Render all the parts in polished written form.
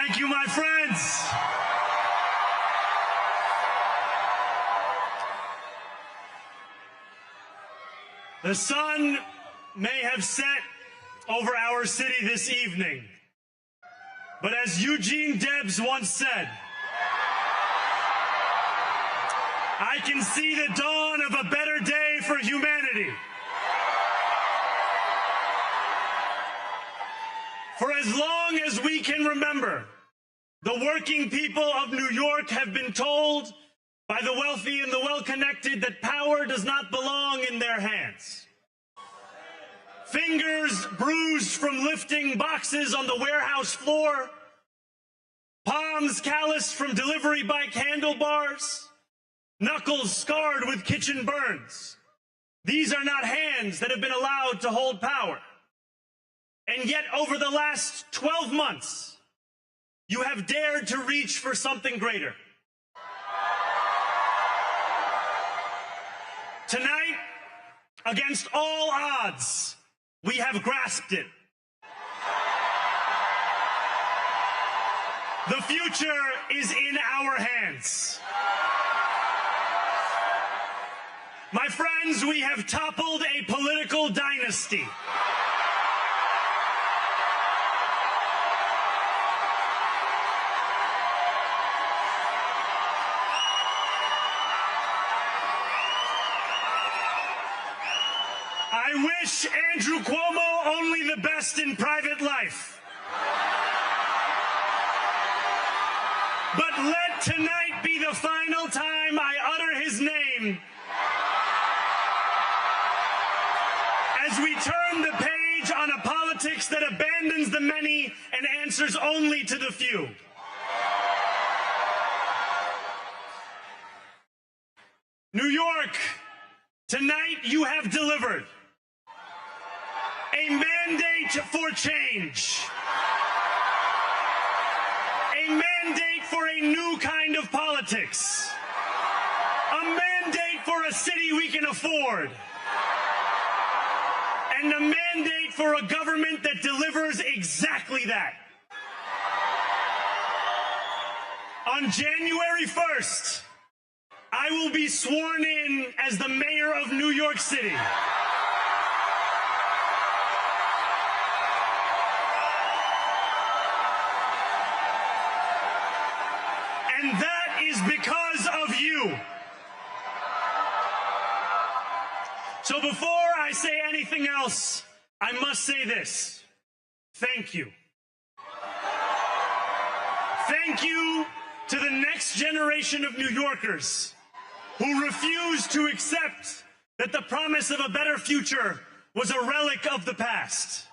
Thank you, my friends. The sun may have set over our city this evening, but as Eugene Debs once said, I can see the dawn of a better day for humanity. For as long as we can remember, the working people of New York have been told by the wealthy and the well-connected that power does not belong in their hands. Fingers bruised from lifting boxes on the warehouse floor, palms calloused from delivery bike handlebars, knuckles scarred with kitchen burns. These are not hands that have been allowed to hold power. And yet, over the last 12 months, you have dared to reach for something greater. Tonight, against all odds, we have grasped it. The future is in our hands. My friends, we have toppled a political dynasty. I wish Andrew Cuomo only the best in private life. But let tonight be the final time I utter his name as we turn the page on a politics that abandons the many and answers only to the few. New York, tonight you have delivered a mandate for change, a mandate for a new kind of politics, a mandate for a city we can afford, and a mandate for a government that delivers exactly that. On January 1st, I will be sworn in as the mayor of New York City. And that is because of you. So before I say anything else, I must say this. Thank you. Thank you to the next generation of New Yorkers who refused to accept that the promise of a better future was a relic of the past.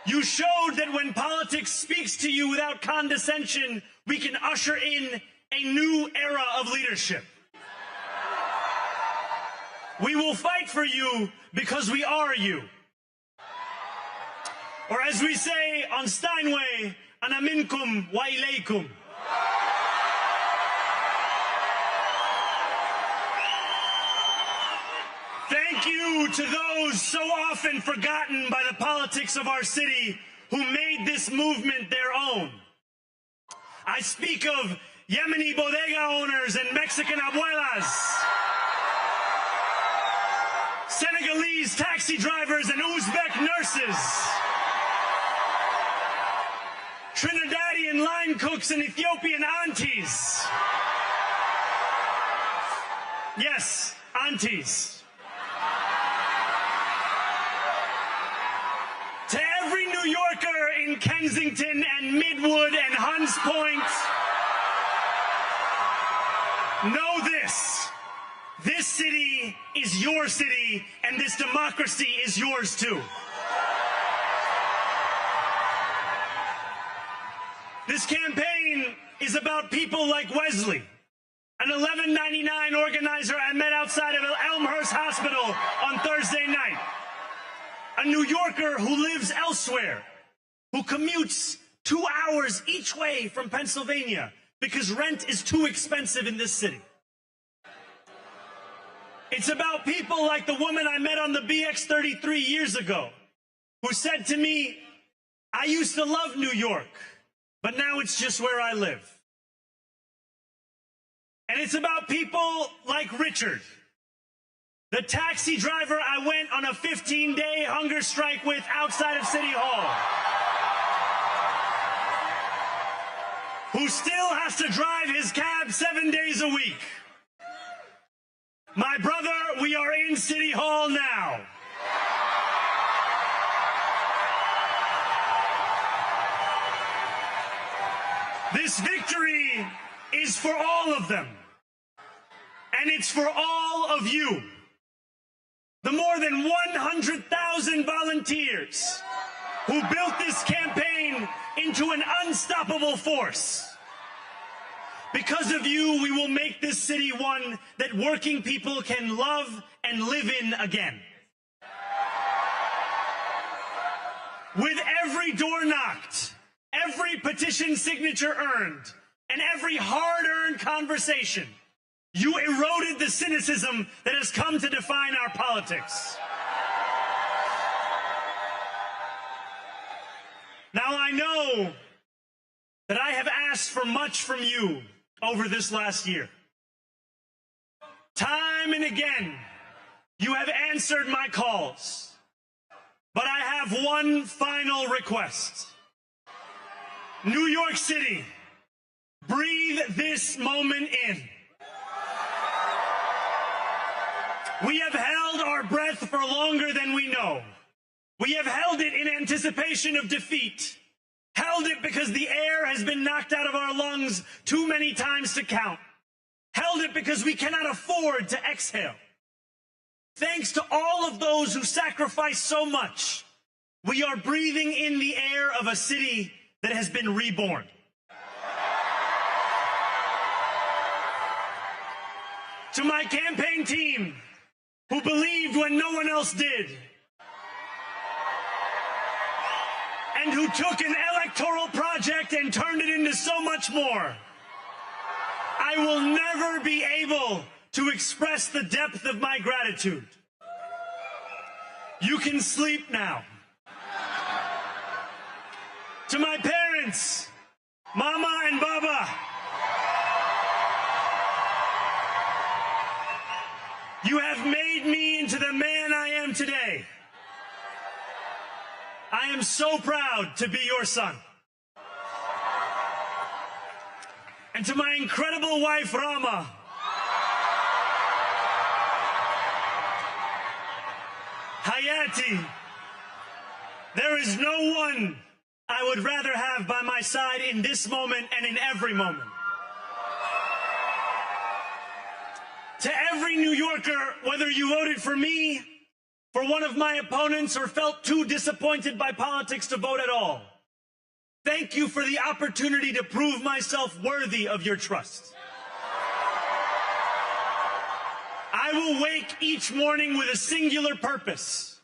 You showed that when politics speaks to you without condescension, we can usher in a new era of leadership. We will fight for you because we are you. Or as we say on Steinway, ana minkum wa ilaykum. Thank you to those so often forgotten by the politics of our city who made this movement their own. I speak of Yemeni bodega owners and Mexican abuelas, Senegalese taxi drivers and Uzbek nurses, Trinidadian line cooks and Ethiopian aunties. Yes, aunties. To every New Yorker in Kensington and Midwood and Hunts Point, know this. This city is your city, and this democracy is yours too. This campaign is about people like Wesley, an $11.99 organizer I met outside of Elmhurst Hospital on Thursday night. A New Yorker who lives elsewhere, who commutes 2 hours each way from Pennsylvania because rent is too expensive in this city. It's about people like the woman I met on the BX 33 years ago, who said to me, I used to love New York, but now it's just where I live. And it's about people like Richard, the taxi driver I went on a 15-day hunger strike with outside of City Hall, who still has to drive his cab 7 days a week. My brother, we are in City Hall now. This victory is for all of them, and it's for all of you. The more than 100,000 volunteers who built this campaign into an unstoppable force. Because of you, we will make this city one that working people can love and live in again. With every door knocked, every petition signature earned, and every hard-earned conversation, you eroded the cynicism that has come to define our politics. Now, I know that I have asked for much from you over this last year. Time and again, you have answered my calls. But I have one final request. New York City, breathe this moment in. We have held our breath for longer than we know. We have held it in anticipation of defeat. Held it because the air has been knocked out of our lungs too many times to count. Held it because we cannot afford to exhale. Thanks to all of those who sacrificed so much, we are breathing in the air of a city that has been reborn. To my campaign team, who believed when no one else did, and who took an electoral project and turned it into so much more, I will never be able to express the depth of my gratitude. You can sleep now. To my parents, Mama and Baba, you have made me into the man I am today. I am so proud to be your son. And to my incredible wife, Rama, Hayati, there is no one I would rather have by my side in this moment and in every moment. To every New Yorker, whether you voted for me, for one of my opponents, or felt too disappointed by politics to vote at all, thank you for the opportunity to prove myself worthy of your trust. I will wake each morning with a singular purpose: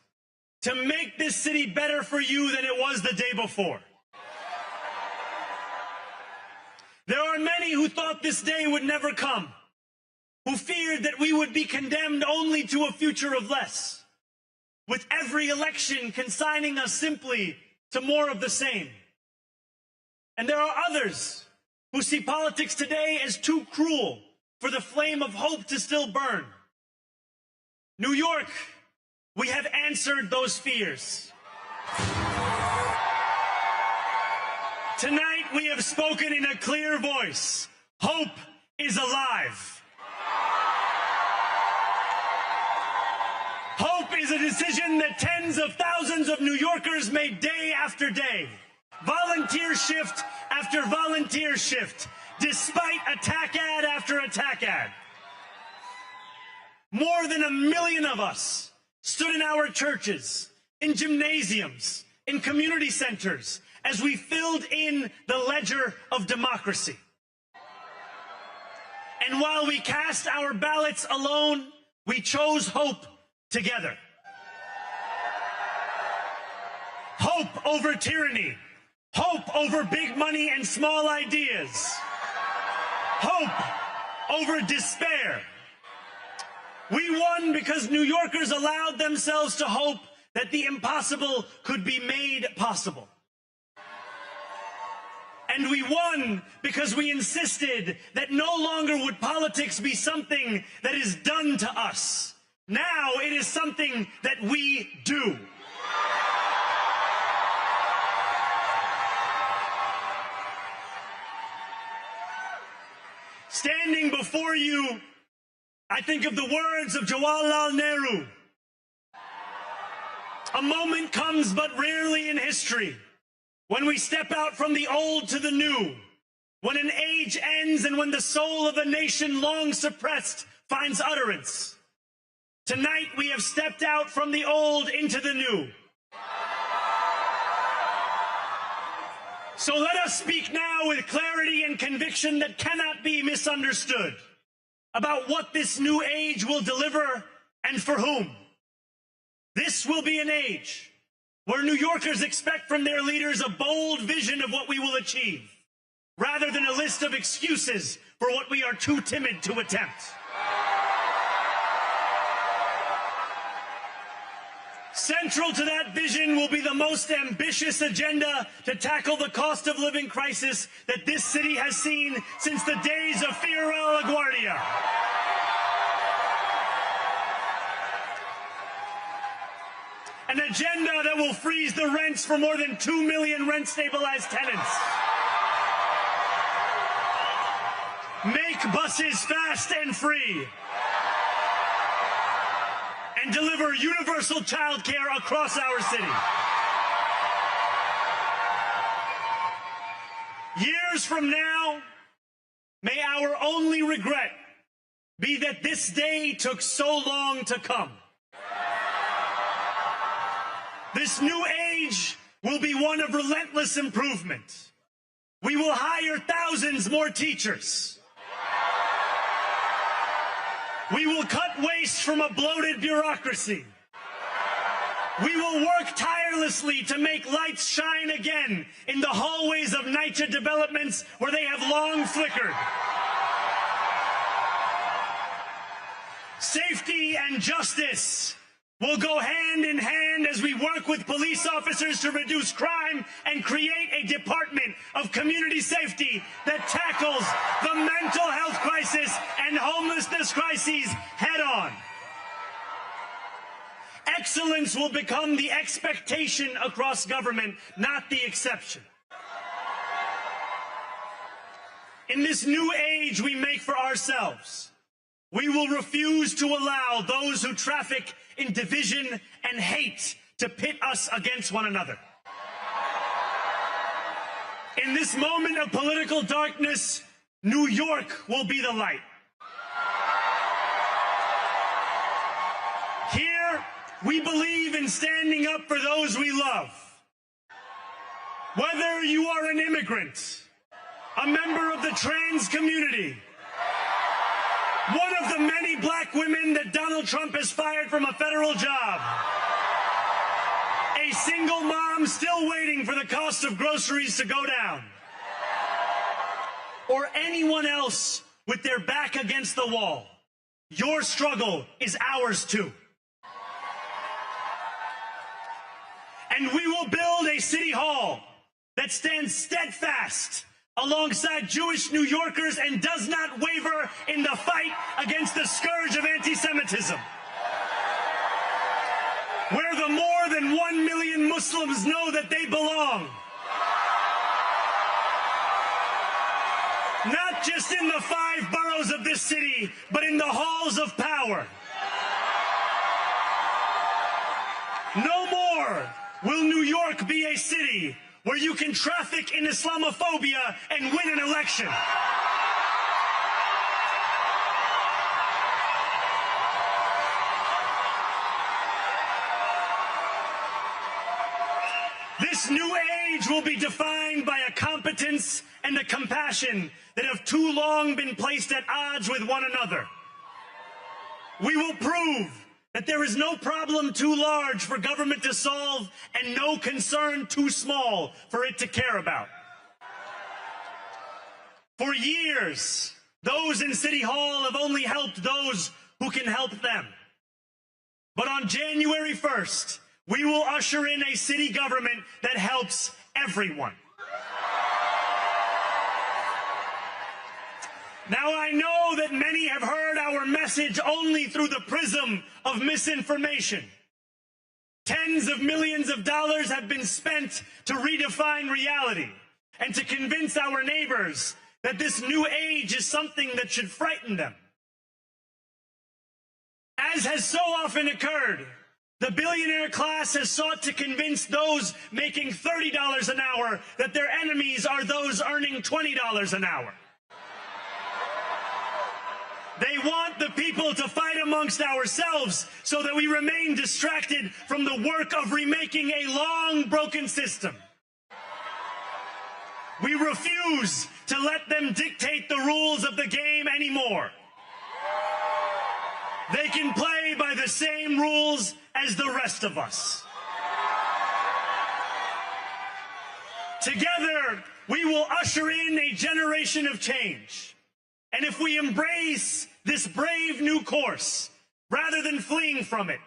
to make this city better for you than it was the day before. There are many who thought this day would never come, who feared that we would be condemned only to a future of less, with every election consigning us simply to more of the same. And there are others who see politics today as too cruel for the flame of hope to still burn. New York, we have answered those fears. Tonight we have spoken in a clear voice. Hope is alive. Hope is a decision that tens of thousands of New Yorkers made day after day. Volunteer shift after volunteer shift, despite attack ad after attack ad. More than 1 million of us stood in our churches, in gymnasiums, in community centers, as we filled in the ledger of democracy. And while we cast our ballots alone, we chose hope together. Hope over tyranny. Hope over big money and small ideas. Hope over despair. We won because New Yorkers allowed themselves to hope that the impossible could be made possible. And we won because we insisted that no longer would politics be something that is done to us. Now it is something that we do. Standing before you, I think of the words of Jawaharlal Nehru. A moment comes but rarely in history when we step out from the old to the new, when an age ends and when the soul of a nation long suppressed finds utterance. Tonight we have stepped out from the old into the new. So let us speak now with clarity and conviction that cannot be misunderstood about what this new age will deliver and for whom. This will be an age where New Yorkers expect from their leaders a bold vision of what we will achieve, rather than a list of excuses for what we are too timid to attempt. Central to that vision will be the most ambitious agenda to tackle the cost of living crisis that this city has seen since the days of Fiorella LaGuardia. An agenda that will freeze the rents for more than 2 million rent-stabilized tenants. Make buses fast and free. And deliver universal child care across our city. Years from now, may our only regret be that this day took so long to come. This new age will be one of relentless improvement. We will hire thousands more teachers. We will cut waste from a bloated bureaucracy. We will work tirelessly to make lights shine again in the hallways of NYC developments where they have long flickered. Safety and justice will go hand in hand as we work with police officers to reduce crime and create a department of community safety that tackles the mental health crisis and homelessness crises head on. Excellence will become the expectation across government, not the exception. In this new age we make for ourselves, we will refuse to allow those who traffic in division and hate to pit us against one another. In this moment of political darkness, New York will be the light. Here, we believe in standing up for those we love. Whether you are an immigrant, a member of the trans community, one of the many black women that Donald Trump has fired from a federal job, a single mom still waiting for the cost of groceries to go down, or anyone else with their back against the wall, your struggle is ours too. And we will build a city hall that stands steadfast alongside Jewish New Yorkers and does not waver in the fight against the scourge of anti-Semitism. Where the more than 1 million Muslims know that they belong. Not just in the 5 boroughs of this city, but in the halls of power. No more will New York be a city where you can traffic in Islamophobia and win an election. This new age will be defined by a competence and a compassion that have too long been placed at odds with one another. We will prove that there is no problem too large for government to solve and no concern too small for it to care about. For years, those in City Hall have only helped those who can help them. But on January 1st, we will usher in a city government that helps everyone. Now, I know that many have heard our message only through the prism of misinformation. Tens of millions of dollars have been spent to redefine reality and to convince our neighbors that this new age is something that should frighten them. As has so often occurred, the billionaire class has sought to convince those making $30 an hour that their enemies are those earning $20 an hour. They want the people to fight amongst ourselves so that we remain distracted from the work of remaking a long broken system. We refuse to let them dictate the rules of the game anymore. They can play by the same rules as the rest of us. Together, we will usher in a generation of change. And if we embrace this brave new course, rather than fleeing from it,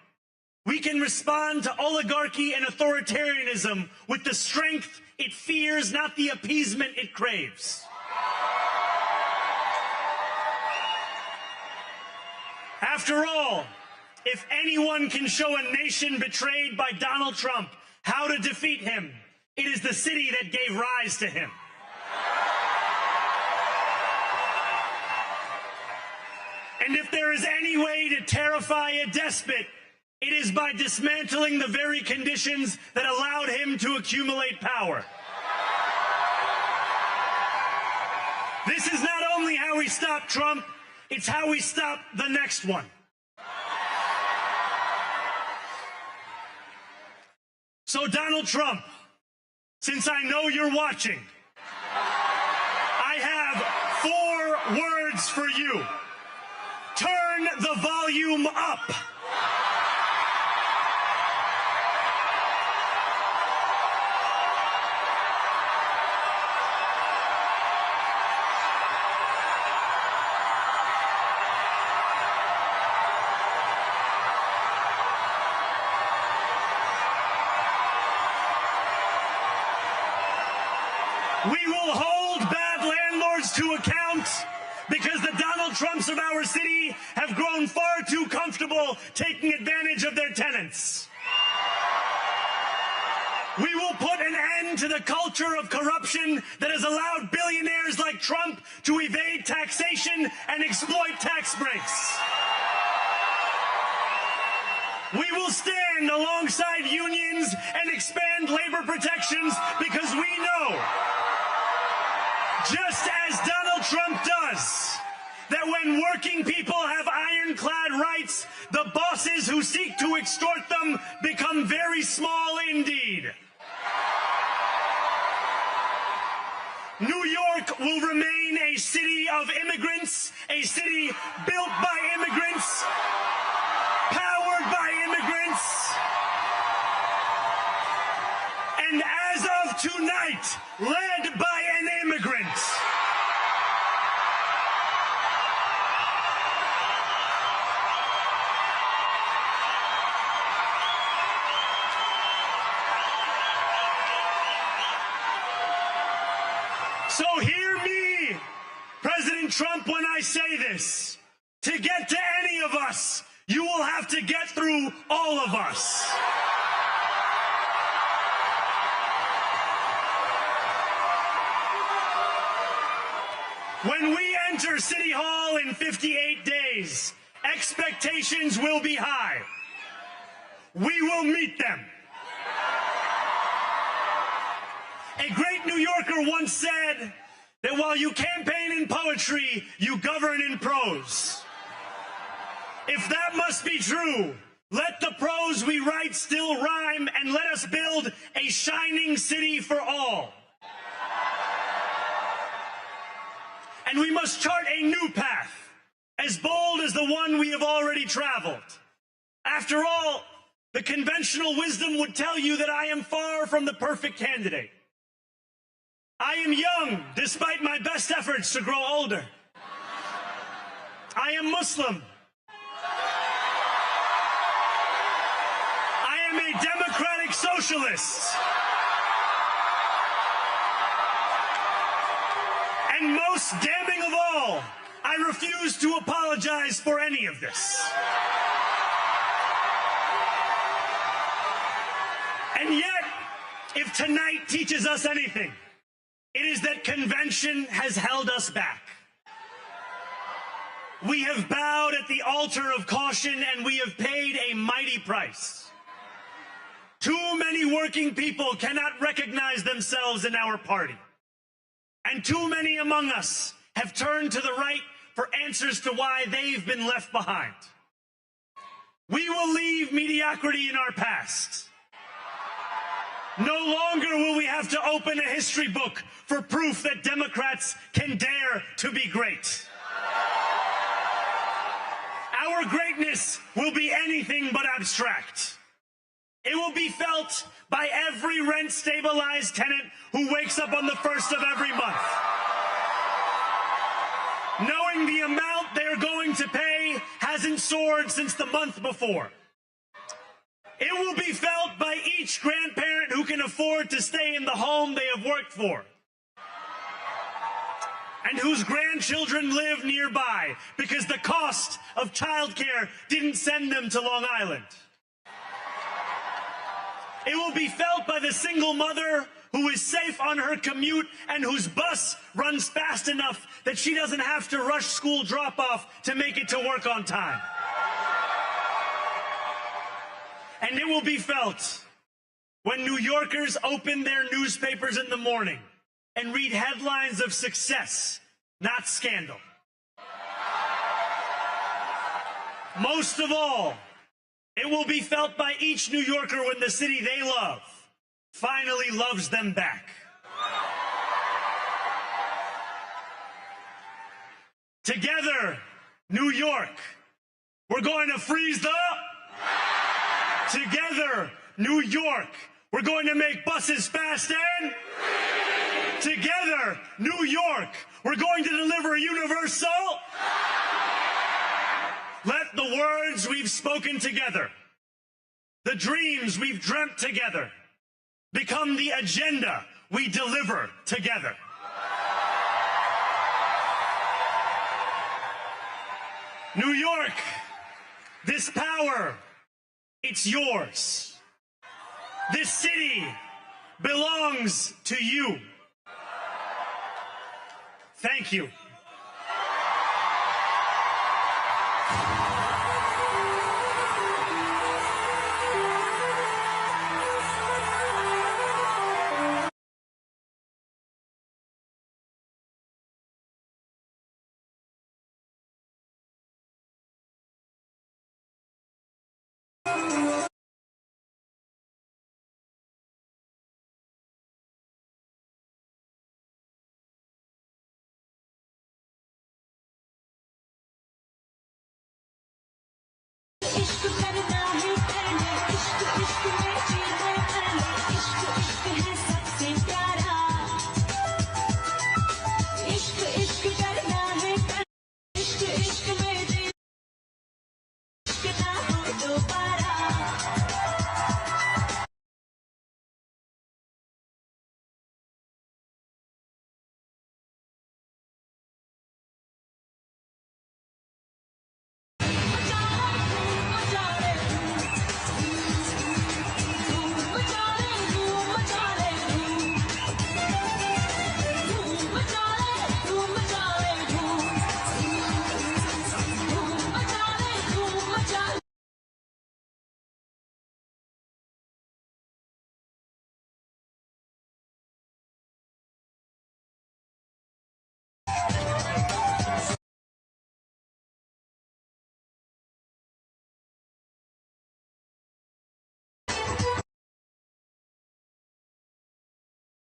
we can respond to oligarchy and authoritarianism with the strength it fears, not the appeasement it craves. After all, if anyone can show a nation betrayed by Donald Trump how to defeat him, it is the city that gave rise to him. And if there is any way to terrify a despot, it is by dismantling the very conditions that allowed him to accumulate power. This is not only how we stop Trump, it's how we stop the next one. So, Donald Trump, since I know you're watching, I have 4 words for you. Turn the volume up. We will hold bad landlords to account because the Donald Trumps of our city have grown far too comfortable taking advantage of their tenants. We will put an end to the culture of corruption that has allowed billionaires like Trump to evade taxation and exploit tax breaks. We will stand alongside unions and expand labor protections because we know, just as Donald Trump does, that when working people have ironclad rights, the bosses who seek to extort them become very small indeed. New York will remain a city of immigrants, a city built by immigrants, powered by immigrants, and as of tonight, led by an immigrant. So hear me, President Trump, when I say this. To get to any of us, you will have to get through all of us. When we enter City Hall in 58 days, expectations will be high. We will meet them. A great New Yorker once said that while you campaign in poetry, you govern in prose. If that must be true, let the prose we write still rhyme, and let us build a shining city for all. And we must chart a new path, as bold as the one we have already traveled. After all, the conventional wisdom would tell you that I am far from the perfect candidate. I am young, despite my best efforts to grow older. I am Muslim. I am a democratic socialist. And most damning of all, I refuse to apologize for any of this. And yet, if tonight teaches us anything, it is that convention has held us back. We have bowed at the altar of caution, and we have paid a mighty price. Too many working people cannot recognize themselves in our party. And too many among us have turned to the right for answers to why they've been left behind. We will leave mediocrity in our past. No longer will we have to open a history book for proof that Democrats can dare to be great. Our greatness will be anything but abstract. It will be felt by every rent-stabilized tenant who wakes up on the first of every month, knowing the amount they're going to pay hasn't soared since the month before. It will be felt by each grandparent who can afford to stay in the home they have worked for, and whose grandchildren live nearby because the cost of childcare didn't send them to Long Island. It will be felt by the single mother who is safe on her commute and whose bus runs fast enough that she doesn't have to rush school drop-off to make it to work on time. And it will be felt when New Yorkers open their newspapers in the morning and read headlines of success, not scandal. Most of all, it will be felt by each New Yorker when the city they love finally loves them back. Together, New York, we're going to freeze the... Together, New York, we're going to make buses fast and... Together, New York, we're going to deliver universal... Let the words we've spoken together, the dreams we've dreamt together, become the agenda we deliver together. New York, this power, it's yours. This city belongs to you. Thank you. इश्क करना